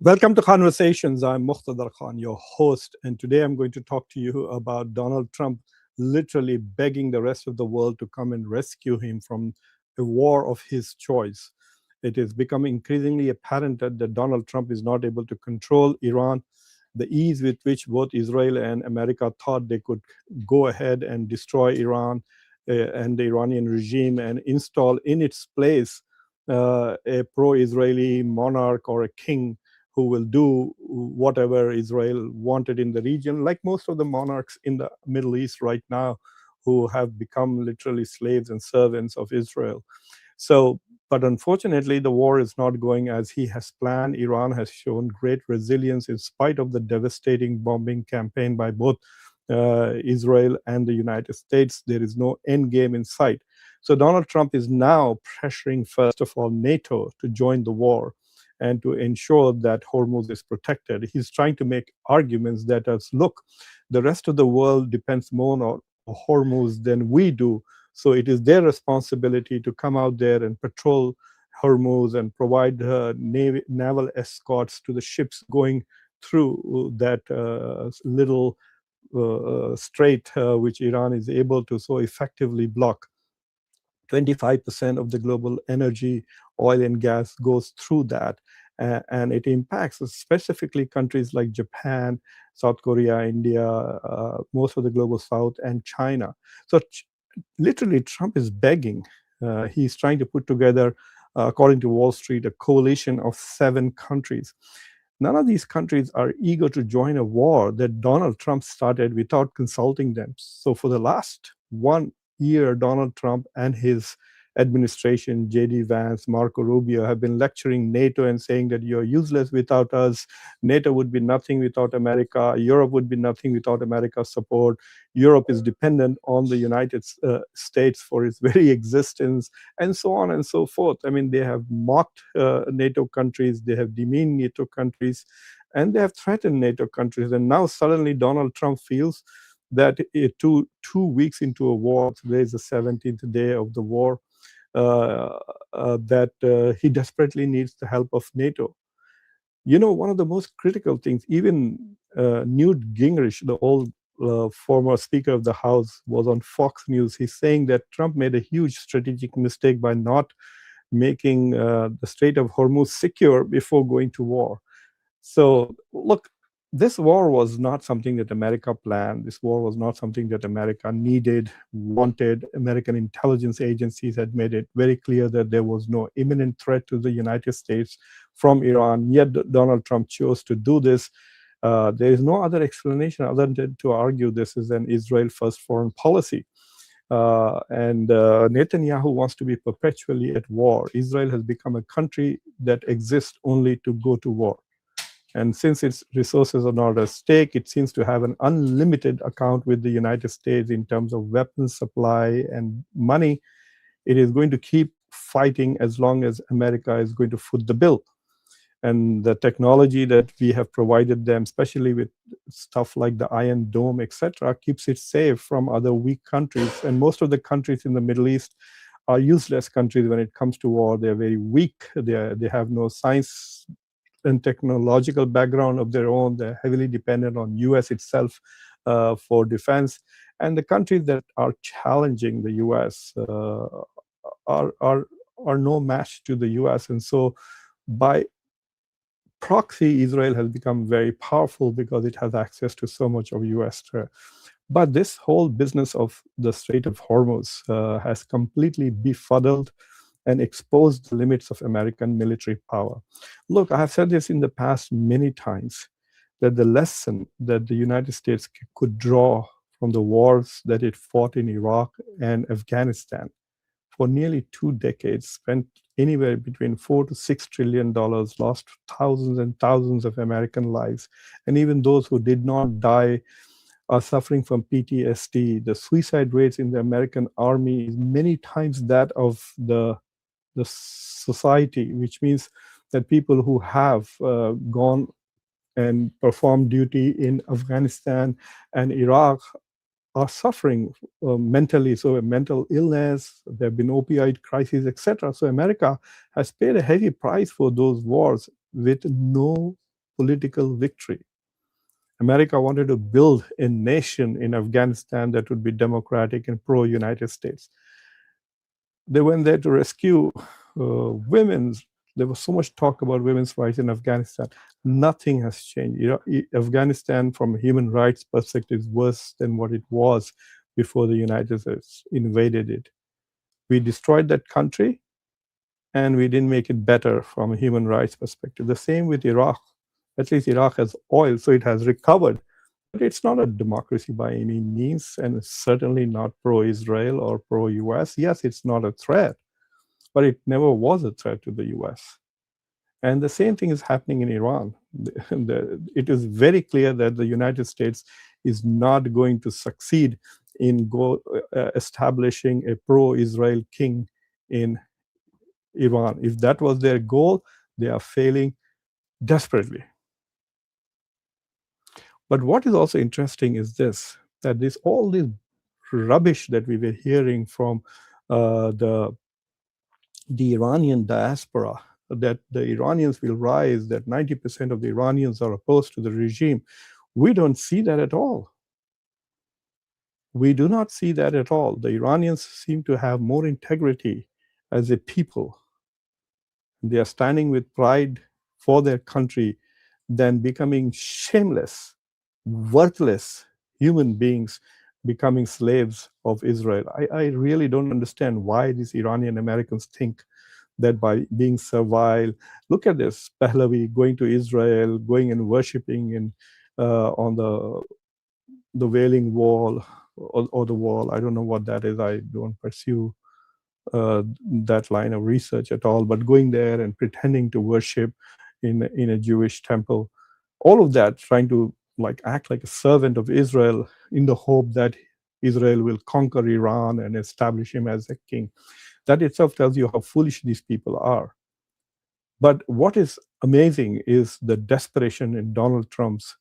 Welcome to Conversations. I'm Muqtadar Khan, your host, and today I'm going to talk to you about Donald Trump literally begging the rest of the world to come and rescue him from a war of his choice. It is becoming increasingly apparent that Donald Trump is not able to control Iran. The ease with which both Israel and America thought they could go ahead and destroy Iran and the Iranian regime and install in its place a pro Israeli monarch or a king who will do whatever Israel wanted in the region, like most of the monarchs in the Middle East right now, who have become literally slaves and servants of Israel. So, but unfortunately, the war is not going as he has planned. Iran has shown great resilience in spite of the devastating bombing campaign by both Israel and the United States. There is no end game in sight. So Donald Trump is now pressuring, first of all, NATO to join the war and to ensure that Hormuz is protected. He's trying to make arguments that as, look, the rest of the world depends more on Hormuz than we do. So it is their responsibility to come out there and patrol Hormuz and provide naval escorts to the ships going through that little strait, which Iran is able to so effectively block. 25% of the global energy, oil and gas goes through that. And it impacts specifically countries like Japan, South Korea, India, most of the global South, and China. So literally, Trump is begging. He's trying to put together, according to Wall Street, a coalition of 7 countries. None of these countries are eager to join a war that Donald Trump started without consulting them. So for the last 1 year, Donald Trump and his administration, J.D. Vance, Marco Rubio, have been lecturing NATO and saying that you're useless without us. NATO would be nothing without America. Europe would be nothing without America's support. Europe is dependent on the United States for its very existence, and so on and so forth. I mean, they have mocked NATO countries, they have demeaned NATO countries, and they have threatened NATO countries. And now suddenly Donald Trump feels that two weeks into a war, today is the 17th day of the war, that he desperately needs the help of NATO. You know, one of the most critical things, even Newt Gingrich, the old former Speaker of the House, was on Fox News. He's saying that Trump made a huge strategic mistake by not making the Strait of Hormuz secure before going to war. So, look, this war was not something that America planned. This war was not something that America needed, wanted. American intelligence agencies had made it very clear that there was no imminent threat to the United States from Iran. Yet Donald Trump chose to do this. There is no other explanation other than to argue this is an Israel first foreign policy. And Netanyahu wants to be perpetually at war. Israel has become a country that exists only to go to war. And since its resources are not at stake, it seems to have an unlimited account with the United States in terms of weapons supply and money. It is going to keep fighting as long as America is going to foot the bill. And the technology that we have provided them, especially with stuff like the Iron Dome, etc., keeps it safe from other weak countries. And most of the countries in the Middle East are useless countries when it comes to war. They're very weak. They have no science and technological background of their own. They're heavily dependent on US itself for defense. And the countries that are challenging the US are no match to the US. And so by proxy, Israel has become very powerful because it has access to so much of US threat. But this whole business of the Strait of Hormuz has completely befuddled and exposed the limits of American military power. Look, I have said this in the past many times, that the lesson that the United States could draw from the wars that it fought in Iraq and Afghanistan for nearly 2 decades, spent anywhere between $4 to $6 trillion, lost thousands and thousands of American lives, and even those who did not die are suffering from PTSD. The suicide rates in the American army is many times that of the society, which means that people who have gone and performed duty in Afghanistan and Iraq are suffering mentally. So a mental illness, there have been opioid crises, etc. So America has paid a heavy price for those wars with no political victory. America wanted to build a nation in Afghanistan that would be democratic and pro-United States. They went there to rescue women's. There was so much talk about women's rights in Afghanistan. Nothing has changed. Afghanistan, from a human rights perspective, is worse than what it was before the United States invaded it. We destroyed that country, and we didn't make it better from a human rights perspective. The same with Iraq. At least Iraq has oil, so it has recovered. But it's not a democracy by any means, and it's certainly not pro-Israel or pro-US. Yes, it's not a threat, but it never was a threat to the US. And the same thing is happening in Iran. It is very clear that the United States is not going to succeed in establishing a pro-Israel king in Iran. If that was their goal, they are failing desperately. But what is also interesting is this, that all this rubbish that we were hearing from the Iranian diaspora, that the Iranians will rise, that 90% of the Iranians are opposed to the regime, we don't see that at all. We do not see that at all. The Iranians seem to have more integrity as a people. They are standing with pride for their country than becoming shameless, worthless human beings becoming slaves of Israel. I really don't understand why these Iranian Americans think that by being servile, look at this, Pahlavi going to Israel, going and worshiping on the Wailing Wall or the wall. I don't know what that is. I don't pursue that line of research at all, but going there and pretending to worship in a Jewish temple, all of that, trying to act like a servant of Israel in the hope that Israel will conquer Iran and establish him as a king. That itself tells you how foolish these people are. But what is amazing is the desperation in Donald Trump's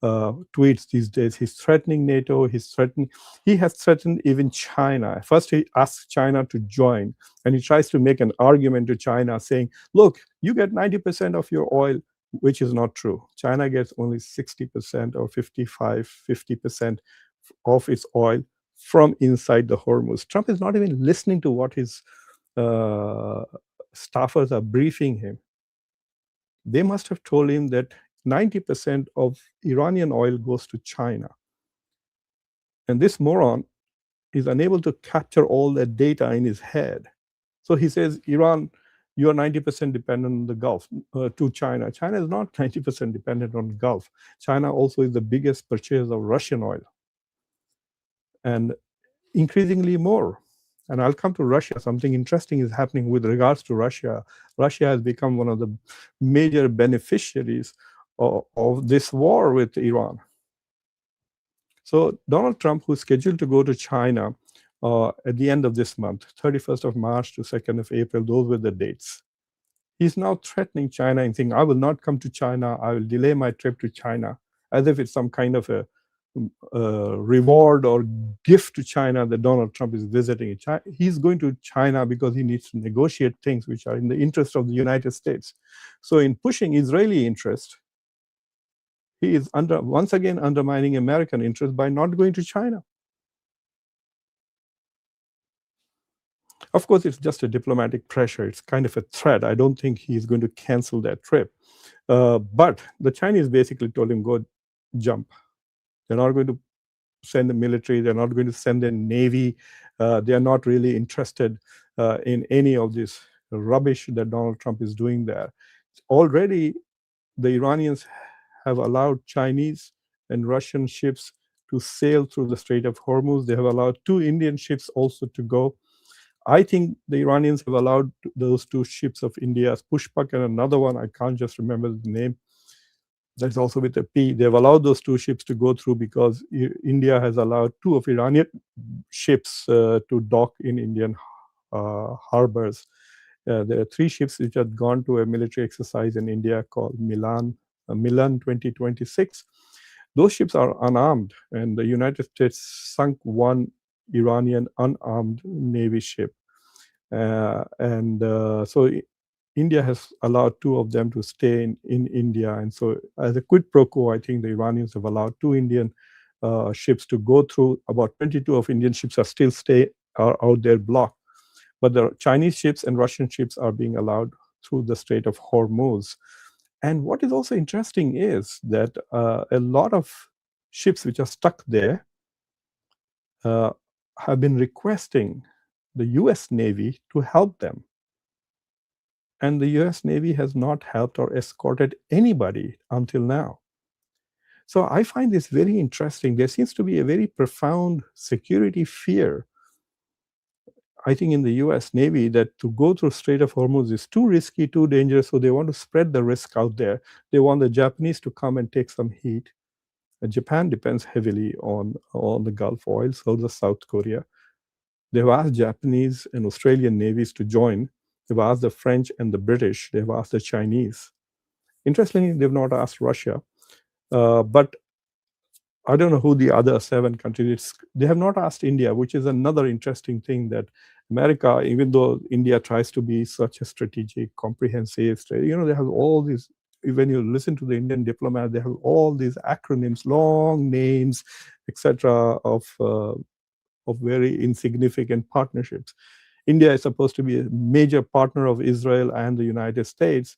tweets these days. He's threatening NATO. He has threatened even China. First, he asks China to join, and he tries to make an argument to China saying, look, you get 90% of your oil, which is not true. China gets only 60% or 50% of its oil from inside the Hormuz. Trump is not even listening to what his staffers are briefing him. They must have told him that 90% of Iranian oil goes to China. And this moron is unable to capture all that data in his head. So he says, Iran, you are 90% dependent on the Gulf to China. China is not 90% dependent on the Gulf. China also is the biggest purchaser of Russian oil, and increasingly more. And I'll come to Russia. Something interesting is happening with regards to Russia. Russia has become one of the major beneficiaries of this war with Iran. So Donald Trump, who's scheduled to go to China at the end of this month, 31st of March to 2nd of April, those were the dates. He's now threatening China and saying, I will not come to China. I will delay my trip to China, as if it's some kind of a reward or gift to China that Donald Trump is visiting. He's going to China because he needs to negotiate things which are in the interest of the United States. So in pushing Israeli interest, he is once again undermining American interest by not going to China. Of course, it's just a diplomatic pressure. It's kind of a threat. I don't think he's going to cancel that trip. But the Chinese basically told him, go jump. They're not going to send the military. They're not going to send the navy. They are not really interested in any of this rubbish that Donald Trump is doing there. Already, the Iranians have allowed Chinese and Russian ships to sail through the Strait of Hormuz. They have allowed 2 Indian ships also to go. I think the Iranians have allowed those 2 ships of India's Pushpak and another one, I can't just remember the name, that's also with a P. They've allowed those 2 ships to go through because India has allowed 2 of Iranian ships to dock in Indian harbors. There are 3 ships which had gone to a military exercise in India called Milan 2026. Those ships are unarmed, and the United States sunk 1 Iranian unarmed Navy ship. So India has allowed two of them to stay in India. And so as a quid pro quo, I think the Iranians have allowed two Indian ships to go through. About 22 of Indian ships are out there blocked. But the Chinese ships and Russian ships are being allowed through the Strait of Hormuz. And what is also interesting is that a lot of ships which are stuck there have been requesting the US Navy to help them. And the US Navy has not helped or escorted anybody until now. So I find this very interesting. There seems to be a very profound security fear, I think, in the US Navy, that to go through Strait of Hormuz is too risky, too dangerous. So they want to spread the risk out there. They want the Japanese to come and take some heat. And Japan depends heavily on the Gulf oil, so does South Korea. They've asked Japanese and Australian navies to join. They've asked the French and the British. They've asked the Chinese. Interestingly, they've not asked Russia. But I don't know who the other 7 countries. They have not asked India, which is another interesting thing, that America, even though India tries to be such a strategic, comprehensive, they have all these. When you listen to the Indian diplomat, they have all these acronyms, long names, etc., of very insignificant partnerships. India is supposed to be a major partner of Israel and the United States.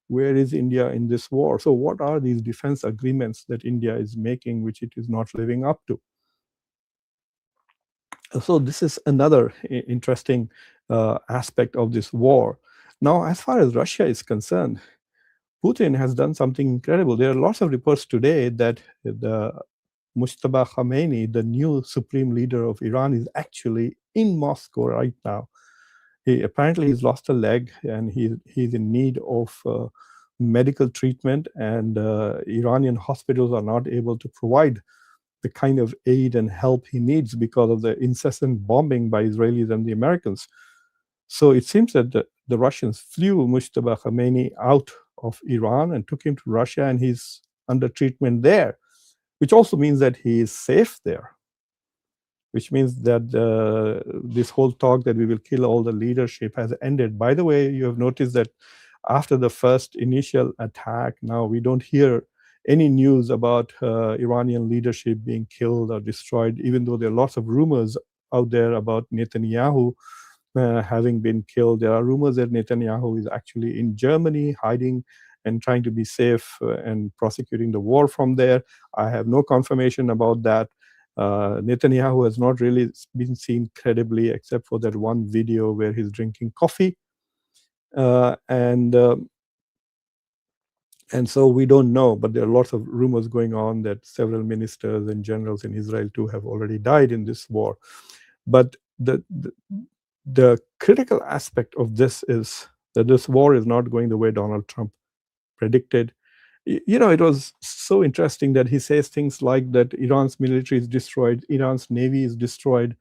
Where is India in this war? So what are these defense agreements that India is making, which it is not living up to? So this is another interesting aspect of this war. Now, as far as Russia is concerned, Putin has done something incredible. There are lots of reports today that the Mujtaba Khamenei, the new supreme leader of Iran, is actually in Moscow right now. Apparently he's lost a leg and he's in need of medical treatment, and Iranian hospitals are not able to provide the kind of aid and help he needs because of the incessant bombing by Israelis and the Americans. So it seems that the Russians flew Mujtaba Khamenei out of Iran and took him to Russia, and he's under treatment there, which also means that he is safe there. Which means that this whole talk that we will kill all the leadership has ended. By the way, you have noticed that after the first initial attack, now we don't hear any news about Iranian leadership being killed or destroyed, even though there are lots of rumors out there about Netanyahu having been killed. There are rumors that Netanyahu is actually in Germany hiding and trying to be safe and prosecuting the war from there. I have no confirmation about that. Netanyahu has not really been seen credibly, except for that one video where he's drinking coffee. And so we don't know, but there are lots of rumors going on that several ministers and generals in Israel too have already died in this war. But the critical aspect of this is that this war is not going the way Donald Trump predicted. It was so interesting that he says things like that Iran's military is destroyed, Iran's navy is destroyed,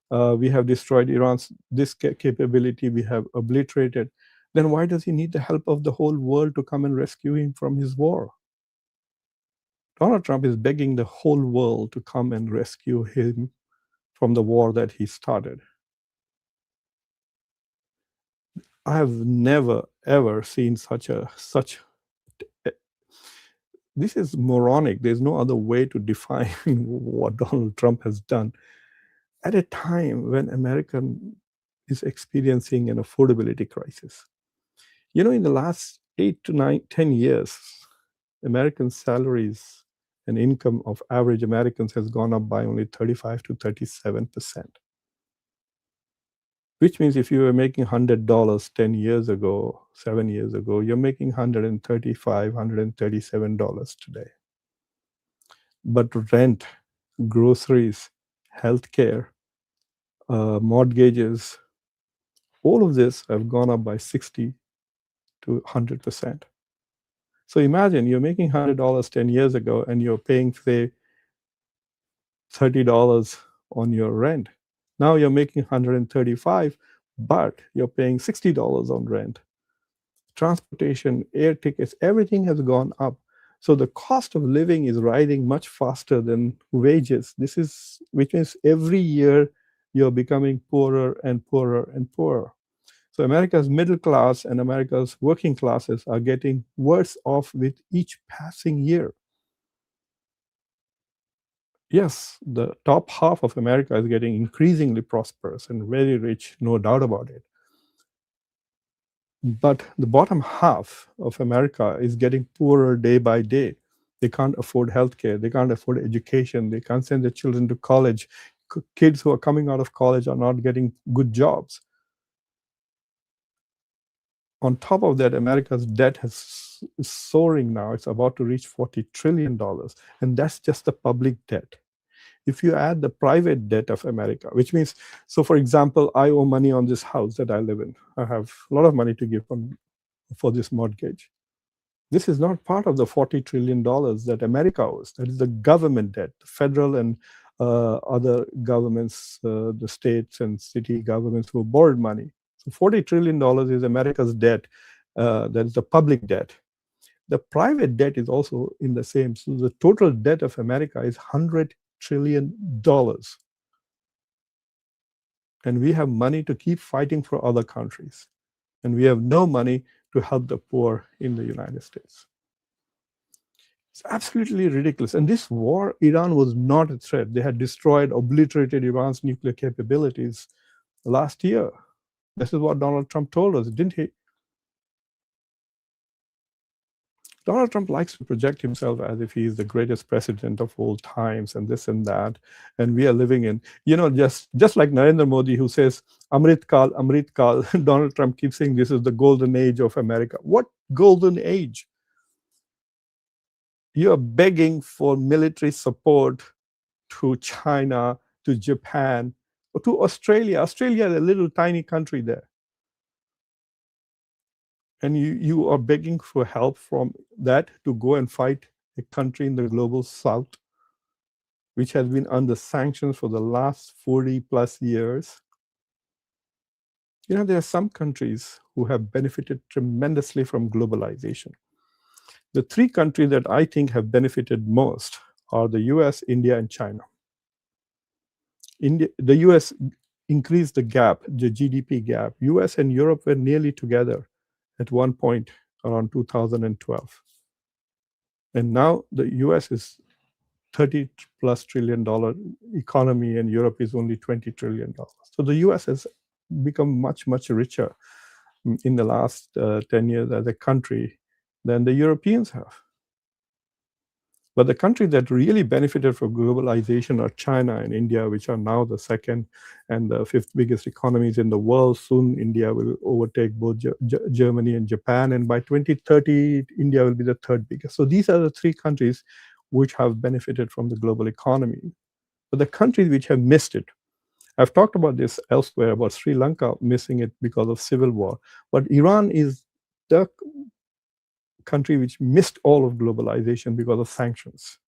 we have destroyed Iran's this capability, we have obliterated. Then why does he need the help of the whole world to come and rescue him from his war? Donald Trump is begging the whole world to come and rescue him from the war that he started. I have never, ever seen such this is moronic. There's no other way to define what Donald Trump has done at a time when America is experiencing an affordability crisis. In the last 8 to 10 years, American salaries and income of average Americans has gone up by only 35 to 37%. Which means if you were making $100 10 years ago, 7 years ago, you're making $135, $137 today. But rent, groceries, healthcare, mortgages, all of this have gone up by 60 to 100%. So imagine you're making $100 10 years ago and you're paying, say, $30 on your rent. Now you're making $135, but you're paying $60 on rent. Transportation, air tickets, everything has gone up. So the cost of living is rising much faster than wages. Which means every year you're becoming poorer and poorer and poorer. So America's middle class and America's working classes are getting worse off with each passing year. Yes, the top half of America is getting increasingly prosperous and very rich, no doubt about it. But the bottom half of America is getting poorer day by day. They can't afford healthcare, they can't afford education, they can't send their children to college. Kids who are coming out of college are not getting good jobs. On top of that, America's debt is soaring now. It's about to reach $40 trillion. And that's just the public debt. If you add the private debt of America, which means, so for example, I owe money on this house that I live in. I have a lot of money to give for this mortgage. This is not part of the $40 trillion that America owes. That is the government debt, federal and other governments, the states and city governments who borrowed money. So $40 trillion is America's debt. That is the public debt. The private debt is also in the same. So the total debt of America is $100 trillion. And we have money to keep fighting for other countries. And we have no money to help the poor in the United States. It's absolutely ridiculous. And this war, Iran was not a threat. They had destroyed, obliterated Iran's nuclear capabilities last year. This is what Donald Trump told us, didn't he? Donald Trump likes to project himself as if he is the greatest president of all times and this and that. And we are living in, just like Narendra Modi, who says, Amrit Kal, Amrit Kal. Donald Trump keeps saying this is the golden age of America. What golden age? You are begging for military support to China, to Japan, or to Australia. Australia is a little tiny country there. And you are begging for help from that to go and fight a country in the global south, which has been under sanctions for the last 40 plus years. There are some countries who have benefited tremendously from globalization. The three countries that I think have benefited most are the US, India, and China. The US increased the gap, the GDP gap. US and Europe were nearly together at one point around 2012. And now the US is $30 plus trillion economy and Europe is only $20 trillion. So the US has become much, much richer in the last 10 years as a country than the Europeans have. But the countries that really benefited from globalization are China and India, which are now the second and the fifth biggest economies in the world. Soon India will overtake both Germany and Japan. And by 2030, India will be the third biggest. So these are the three countries which have benefited from the global economy. But the countries which have missed it, I've talked about this elsewhere, about Sri Lanka missing it because of civil war. But Iran is the country which missed all of globalization because of sanctions.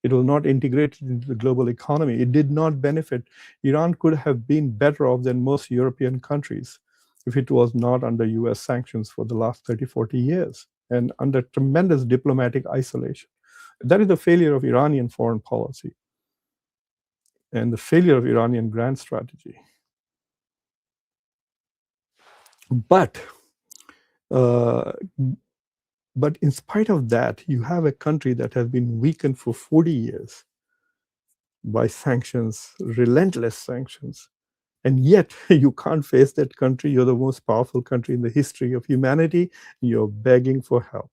It was not integrated into the global economy. It did not benefit. Iran could have been better off than most European countries if it was not under US sanctions for the last 30, 40 years and under tremendous diplomatic isolation. That is the failure of Iranian foreign policy and the failure of Iranian grand strategy. But in spite of that, you have a country that has been weakened for 40 years by sanctions, relentless sanctions. And yet you can't face that country. You're the most powerful country in the history of humanity. You're begging for help.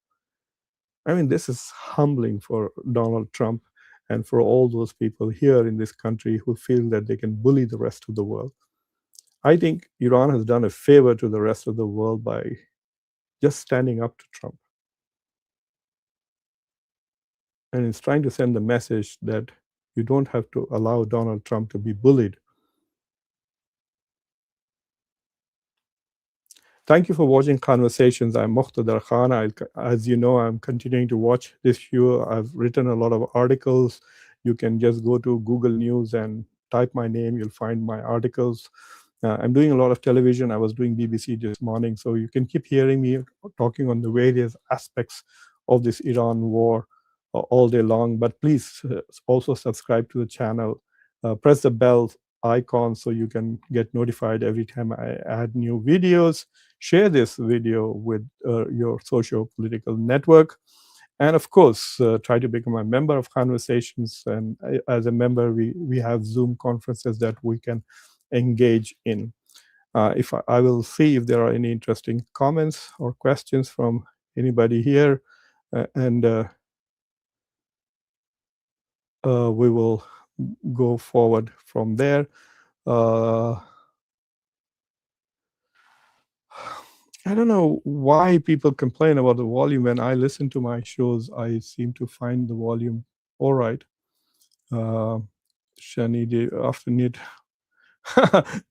I mean, this is humbling for Donald Trump and for all those people here in this country who feel that they can bully the rest of the world. I think Iran has done a favor to the rest of the world by just standing up to Trump. And it's trying to send the message that you don't have to allow Donald Trump to be bullied. Thank you for watching Conversations. I'm Muqtadar Khan. As you know, I'm continuing to watch this show. I've written a lot of articles. You can just go to Google News and type my name. You'll find my articles. I'm doing a lot of television. I was doing BBC this morning. So you can keep hearing me talking on the various aspects of this Iran war all day long. But please also subscribe to the channel. Press the bell icon so you can get notified every time I add new videos. Share this video with your social political network. And of course, try to become a member of Conversations. And as a member, we have Zoom conferences that we can engage in. If I will see if there are any interesting comments or questions from anybody here, and we will go forward from there. I don't know why people complain about the volume. When I listen to my shows, I seem to find the volume all right. Shani, after need.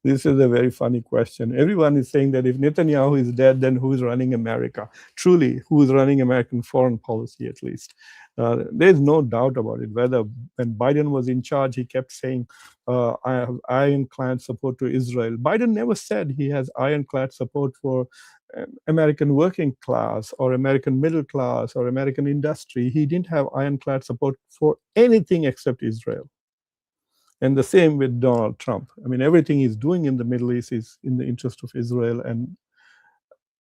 This is a very funny question. Everyone is saying that if Netanyahu is dead, then who is running America? Truly, who is running American foreign policy, at least? There's no doubt about it. Whether when Biden was in charge, he kept saying, I have ironclad support to Israel. Biden never said he has ironclad support for American working class or American middle class or American industry. He didn't have ironclad support for anything except Israel. And the same with Donald Trump. I mean, everything he's doing in the Middle East is in the interest of Israel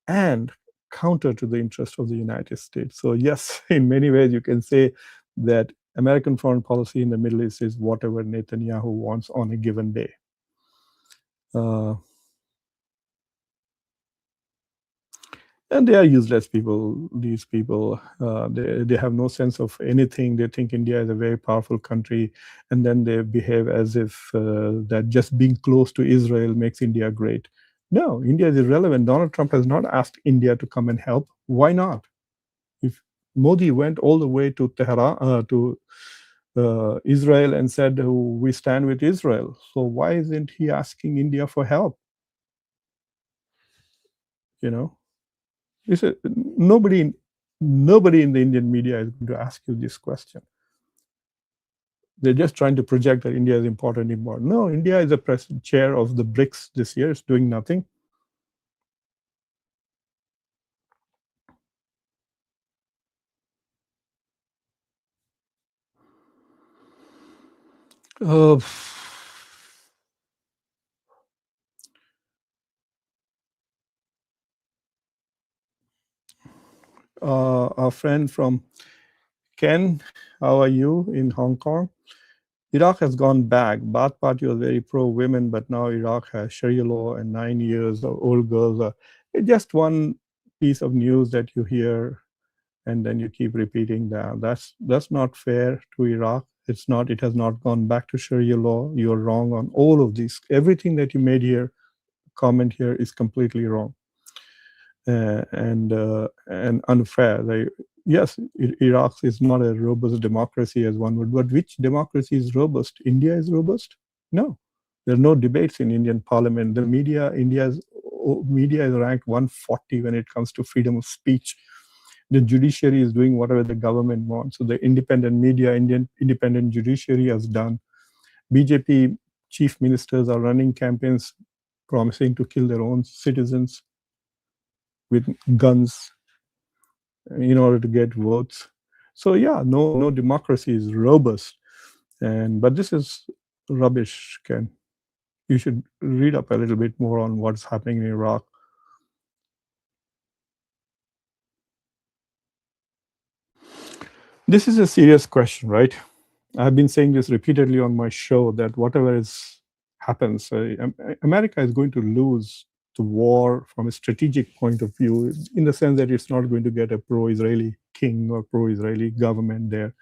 and counter to the interest of the United States. So yes, in many ways, you can say that American foreign policy in the Middle East is whatever Netanyahu wants on a given day. And they are useless people, these people. They have no sense of anything. They think India is a very powerful country, and then they behave as if that just being close to Israel makes India great. No, India is irrelevant. Donald Trump has not asked India to come and help. Why not? If Modi went all the way to Tehran, to Israel and said, we stand with Israel. So why isn't he asking India for help? You know? Nobody in the Indian media is going to ask you this question. They're just trying to project that India is important anymore. No, India is the chair of the BRICS this year. It's doing nothing. Our friend from Ken, how are you in Hong Kong? Iraq has gone back. Baath Party was very pro-women, but now Iraq has Sharia law and 9 years of old girls. It's just one piece of news that you hear and then you keep repeating that. That's not fair to Iraq. It's not. It has not gone back to Sharia law. You're wrong on all of these. Everything that you made here, comment here, is completely wrong and unfair. Yes, Iraq is not a robust democracy as one would, but which democracy is robust? India is robust? No. There are no debates in Indian parliament. The media, India's media is ranked 140 when it comes to freedom of speech. The judiciary is doing whatever the government wants. So the independent media, Indian independent judiciary has done. BJP chief ministers are running campaigns promising to kill their own citizens with guns in order to get votes. So yeah, no democracy is robust. But this is rubbish, Ken. You should read up a little bit more on what's happening in Iraq. This is a serious question, right? I've been saying this repeatedly on my show that whatever happens, America is going to lose the war from a strategic point of view, in the sense that it's not going to get a pro-Israeli king or pro-Israeli government there.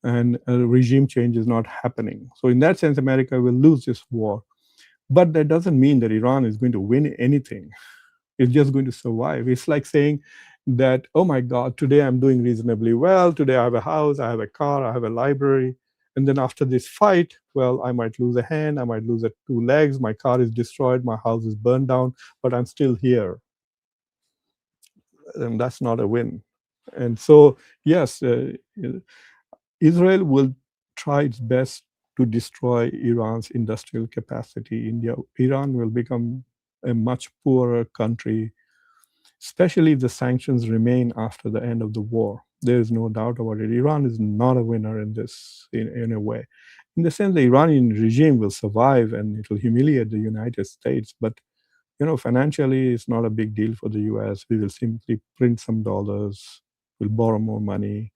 And a regime change is not happening. So in that sense, America will lose this war. But that doesn't mean that Iran is going to win anything. It's just going to survive. It's like saying that, oh my God, today I'm doing reasonably well. Today I have a house, I have a car, I have a library. And then after this fight, well, I might lose a hand, I might lose 2 legs, my car is destroyed, my house is burned down, but I'm still here. And that's not a win. And so, yes, Israel will try its best to destroy Iran's industrial capacity. Iran will become a much poorer country, especially if the sanctions remain after the end of the war. There is no doubt about it. Iran is not a winner in this, in a way. In the sense, the Iranian regime will survive and it will humiliate the United States, but financially, it's not a big deal for the US. We will simply print some dollars, we'll borrow more money.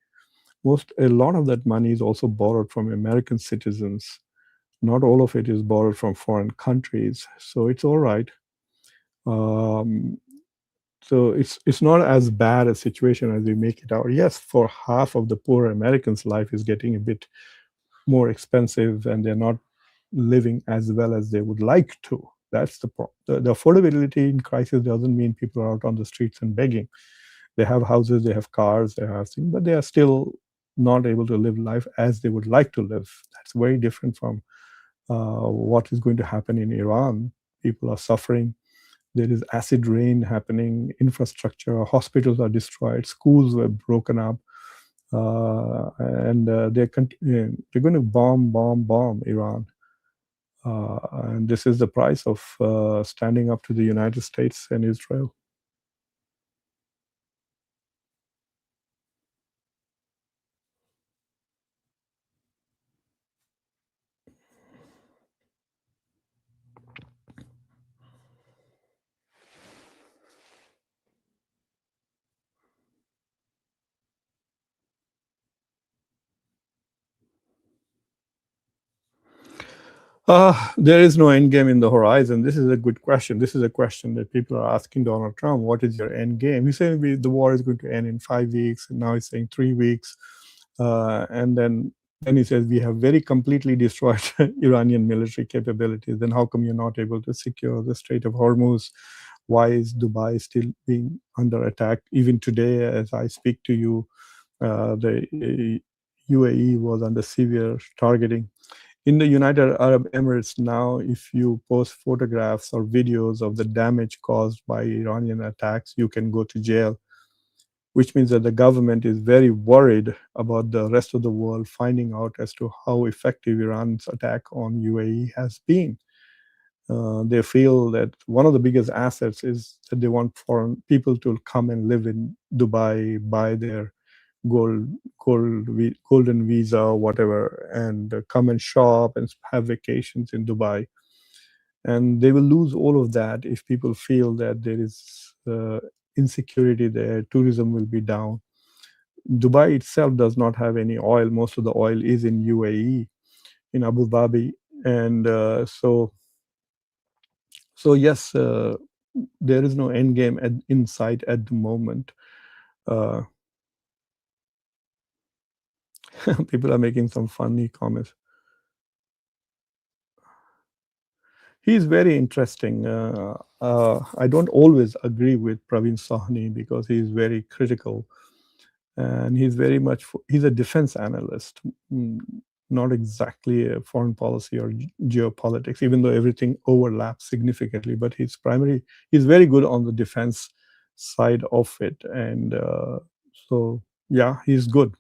A lot of that money is also borrowed from American citizens. Not all of it is borrowed from foreign countries, so it's all right. Um, so it's not as bad a situation as we make it out. Yes, for half of the poor Americans, life is getting a bit more expensive, and they're not living as well as they would like to. That's the problem. The affordability in crisis doesn't mean people are out on the streets and begging. They have houses, they have cars, they have things, but they are still not able to live life as they would like to live. That's very different from what is going to happen in Iran. People are suffering. There is acid rain happening, infrastructure, hospitals are destroyed, schools were broken up, and they're going to bomb Iran. And this is the price of standing up to the United States and Israel. There is no end game in the horizon. This is a good question. This is a question that people are asking Donald Trump. What is your end game? He's saying the war is going to end in 5 weeks, and now he's saying 3 weeks. And then he says we have very completely destroyed Iranian military capabilities. Then how come you're not able to secure the Strait of Hormuz? Why is Dubai still being under attack? Even today, as I speak to you, the UAE was under severe targeting. In the United Arab Emirates now, if you post photographs or videos of the damage caused by Iranian attacks, you can go to jail, which means that the government is very worried about the rest of the world finding out as to how effective Iran's attack on UAE has been. They feel that one of the biggest assets is that they want foreign people to come and live in Dubai, buy their gold, golden visa or whatever, and come and shop and have vacations in Dubai. And they will lose all of that if people feel that there is insecurity there. Tourism will be down. Dubai itself does not have any oil. Most of the oil is in UAE, in Abu Dhabi, and so yes, there is no end game in sight at the moment. Uh, People are making some funny comments. He's very interesting. I don't always agree with Praveen Sahni because he's very critical, and he's very much he's a defense analyst, not exactly a foreign policy or geopolitics, even though everything overlaps significantly. But he's very good on the defense side of it, and so yeah, he's good.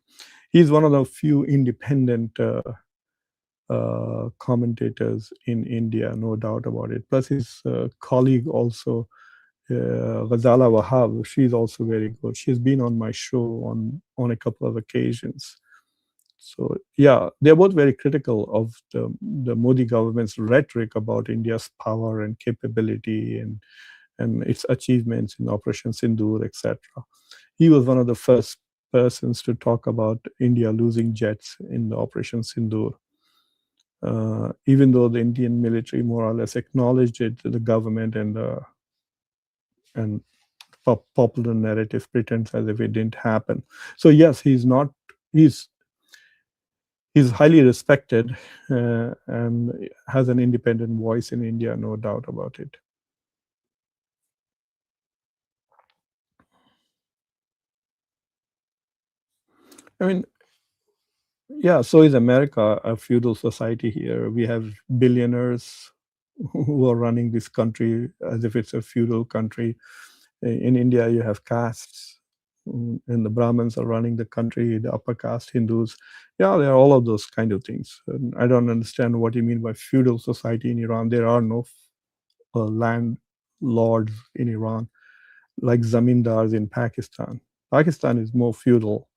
He's one of the few independent commentators in India, no doubt about it. Plus, his colleague also, Ghazala Wahab, she's also very good. She's been on my show on a couple of occasions. So yeah, they're both very critical of the Modi government's rhetoric about India's power and capability and its achievements in Operation Sindoor, etc. He was one of the first persons to talk about India losing jets in the Operation Sindoor. Even though the Indian military more or less acknowledged it, the government and popular narrative pretends as if it didn't happen. So yes, he's highly respected and has an independent voice in India, no doubt about it. I mean, yeah, so is America a feudal society here. We have billionaires who are running this country as if it's a feudal country. In India, you have castes, and the Brahmins are running the country, the upper caste Hindus. Yeah, there are all of those kind of things. And I don't understand what you mean by feudal society in Iran. There are no land lords in Iran like zamindars in Pakistan. Pakistan is more feudal.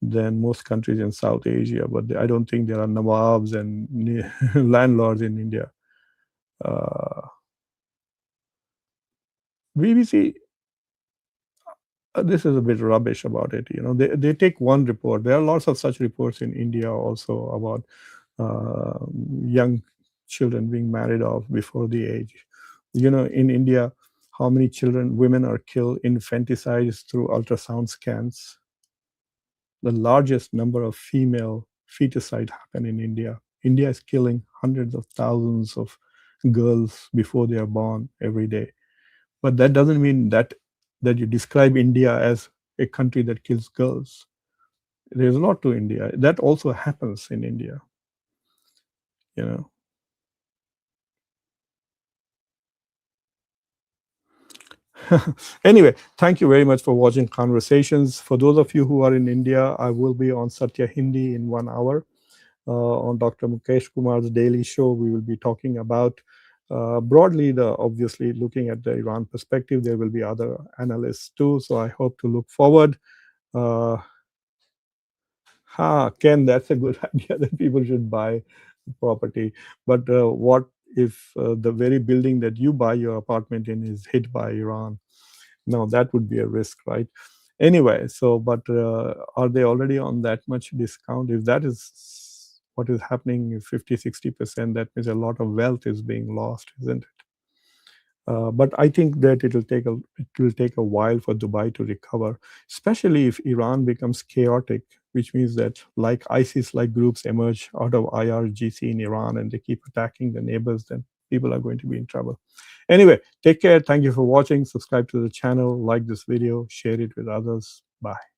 than most countries in South Asia. But I don't think there are nawabs and landlords in India. Uh, BBC, this is a bit rubbish about it. They take one report. There are lots of such reports in India also about uh, young children being married off before the age. In India, how many women are killed infanticides through ultrasound scans? The largest number of female feticide happen in India. India is killing hundreds of thousands of girls before they are born every day. But that doesn't mean that you describe India as a country that kills girls. There's a lot to India. That also happens in India. You know. Anyway, thank you very much for watching Conversations. For those of you who are in India, I will be on Satya Hindi in 1 hour. On Dr. Mukesh Kumar's daily show, we will be talking about broadly, obviously looking at the Iran perspective. There will be other analysts too, so I hope to look forward. Uh, Ken, that's a good idea that people should buy property. But what if the very building that you buy your apartment in is hit by Iran? No, that would be a risk, right? Anyway, but are they already on that much discount? If that is what is happening, 50, 60%, that means a lot of wealth is being lost, isn't it? But I think that it will take a while for Dubai to recover, especially if Iran becomes chaotic, which means that like ISIS-like groups emerge out of IRGC in Iran and they keep attacking the neighbors, then people are going to be in trouble. Anyway, take care. Thank you for watching. Subscribe to the channel, like this video, share it with others. Bye.